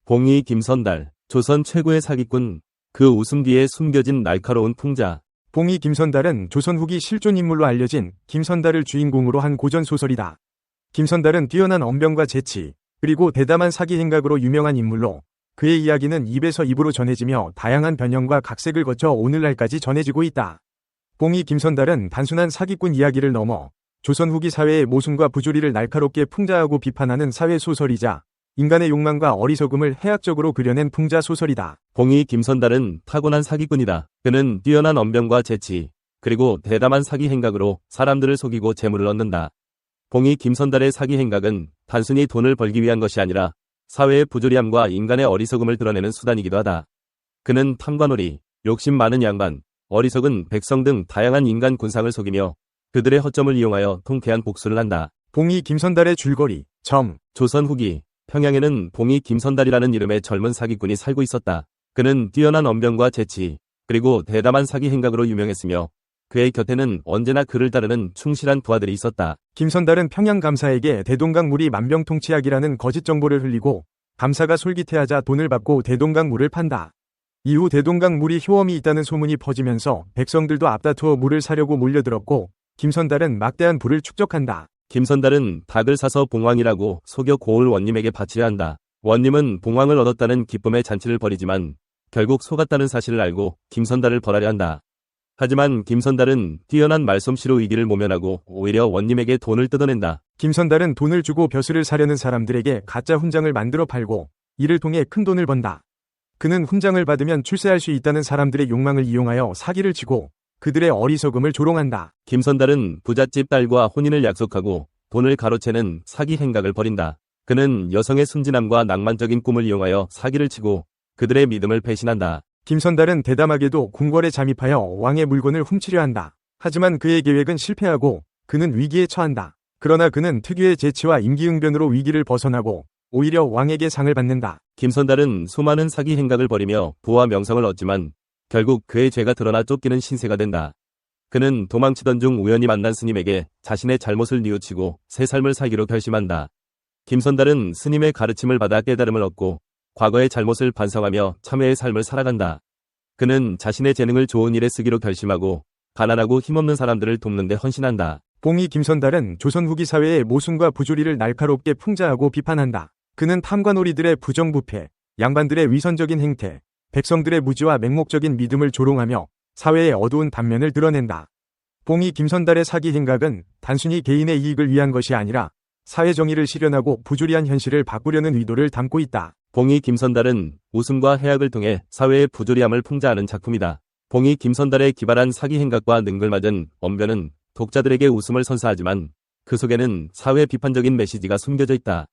봉이 김선달, 조선 최고의 사기꾼, 그 웃음 뒤에 숨겨진 날카로운 풍자. 봉이 김선달은 조선 후기 실존 인물로 알려진 김선달을 주인공으로 한 고전 소설이다. 김선달은 뛰어난 언변과 재치, 그리고 대담한 사기 행각으로 유명한 인물로 그의 이야기는 입에서 입으로 전해지며 다양한 변형과 각색을 거쳐 오늘날까지 전해지고 있다. 봉이 김선달은 단순한 사기꾼 이야기를 넘어 조선 후기 사회의 모순과 부조리를 날카롭게 풍자하고 비판하는 사회 소설이자 인간의 욕망과 어리석음을 해학적으로 그려낸 풍자 소설이다. 봉이 김선달은 타고난 사기꾼이다. 그는 뛰어난 언변과 재치, 그리고 대담한 사기 행각으로 사람들을 속이고 재물을 얻는다. 봉이 김선달의 사기 행각은 단순히 돈을 벌기 위한 것이 아니라 사회의 부조리함과 인간의 어리석음을 드러내는 수단이기도 하다. 그는 탐관오리, 욕심 많은 양반, 어리석은 백성 등 다양한 인간 군상을 속이며 그들의 허점을 이용하여 통쾌한 복수를 한다. 봉이 김선달의 줄거리, 점. 조선 후기, 평양에는 봉이 김선달이라는 이름의 젊은 사기꾼이 살고 있었다. 그는 뛰어난 언변과 재치, 그리고 대담한 사기 행각으로 유명했으며 그의 곁에는 언제나 그를 따르는 충실한 부하들이 있었다. 김선달은 평양 감사에게 대동강물이 만병통치약이라는 거짓 정보를 흘리고 감사가 솔깃해하자 돈을 받고 대동강물을 판다. 이후 대동강물이 효험이 있다는 소문이 퍼지면서 백성들도 앞다투어 물을 사려고 몰려들었고 김선달은 막대한 부를 축적한다. 김선달은 닭을 사서 봉황이라고 속여 고을 원님에게 바치려 한다. 원님은 봉황을 얻었다는 기쁨의 잔치를 벌이지만 결국 속았다는 사실을 알고 김선달을 벌하려 한다. 하지만 김선달은 뛰어난 말솜씨로 위기를 모면하고 오히려 원님에게 돈을 뜯어낸다. 김선달은 돈을 주고 벼슬을 사려는 사람들에게 가짜 훈장을 만들어 팔고 이를 통해 큰 돈을 번다. 그는 훈장을 받으면 출세할 수 있다는 사람들의 욕망을 이용하여 사기를 치고 그들의 어리석음을 조롱한다. 김선달은 부잣집 딸과 혼인을 약속하고 돈을 가로채는 사기 행각을 벌인다. 그는 여성의 순진함과 낭만적인 꿈을 이용하여 사기를 치고 그들의 믿음을 배신한다. 김선달은 대담하게도 궁궐에 잠입하여 왕의 물건을 훔치려 한다. 하지만 그의 계획은 실패하고 그는 위기에 처한다. 그러나 그는 특유의 재치와 임기응변으로 위기를 벗어나고 오히려 왕에게 상을 받는다. 김선달은 수많은 사기 행각을 벌이며 부와 명성을 얻지만 결국 그의 죄가 드러나 쫓기는 신세가 된다. 그는 도망치던 중 우연히 만난 스님에게 자신의 잘못을 뉘우치고 새 삶을 살기로 결심한다. 김선달은 스님의 가르침을 받아 깨달음을 얻고 과거의 잘못을 반성하며 참회의 삶을 살아간다. 그는 자신의 재능을 좋은 일에 쓰기로 결심하고 가난하고 힘없는 사람들을 돕는 데 헌신한다. 봉이 김선달은 조선 후기 사회의 모순과 부조리를 날카롭게 풍자하고 비판한다. 그는 탐관오리들의 부정부패, 양반들의 위선적인 행태, 백성들의 무지와 맹목적인 믿음을 조롱하며 사회의 어두운 단면을 드러낸다. 봉이 김선달의 사기 행각은 단순히 개인의 이익을 위한 것이 아니라 사회 정의를 실현하고 부조리한 현실을 바꾸려는 의도를 담고 있다. 봉이 김선달은 웃음과 해악을 통해 사회의 부조리함을 풍자하는 작품이다. 봉이 김선달의 기발한 사기 행각과 능글맞은 언변은 독자들에게 웃음을 선사하지만 그 속에는 사회 비판적인 메시지가 숨겨져 있다.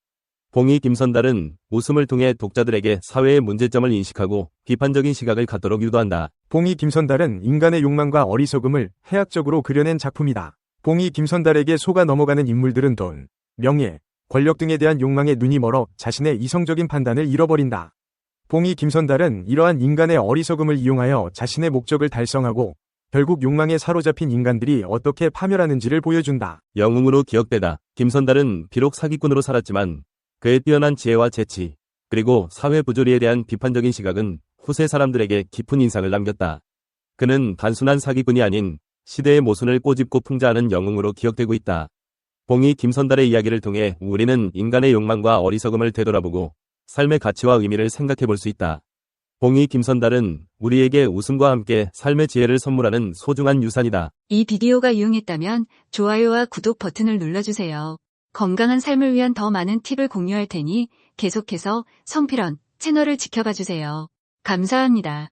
봉이 김선달은 웃음을 통해 독자들에게 사회의 문제점을 인식하고 비판적인 시각을 갖도록 유도한다. 봉이 김선달은 인간의 욕망과 어리석음을 해학적으로 그려낸 작품이다. 봉이 김선달에게 속아 넘어가는 인물들은 돈, 명예, 권력 등에 대한 욕망에 눈이 멀어 자신의 이성적인 판단을 잃어버린다. 봉이 김선달은 이러한 인간의 어리석음을 이용하여 자신의 목적을 달성하고 결국 욕망에 사로잡힌 인간들이 어떻게 파멸하는지를 보여준다. 영웅으로 기억되다. 김선달은 비록 사기꾼으로 살았지만 그의 뛰어난 지혜와 재치, 그리고 사회 부조리에 대한 비판적인 시각은 후세 사람들에게 깊은 인상을 남겼다. 그는 단순한 사기꾼이 아닌 시대의 모순을 꼬집고 풍자하는 영웅으로 기억되고 있다. 봉이 김선달의 이야기를 통해 우리는 인간의 욕망과 어리석음을 되돌아보고 삶의 가치와 의미를 생각해 볼 수 있다. 봉이 김선달은 우리에게 웃음과 함께 삶의 지혜를 선물하는 소중한 유산이다. 이 비디오가 유용했다면 좋아요와 구독 버튼을 눌러주세요. 건강한 삶을 위한 더 많은 팁을 공유할 테니 계속해서 성필원 채널을 지켜봐 주세요. 감사합니다.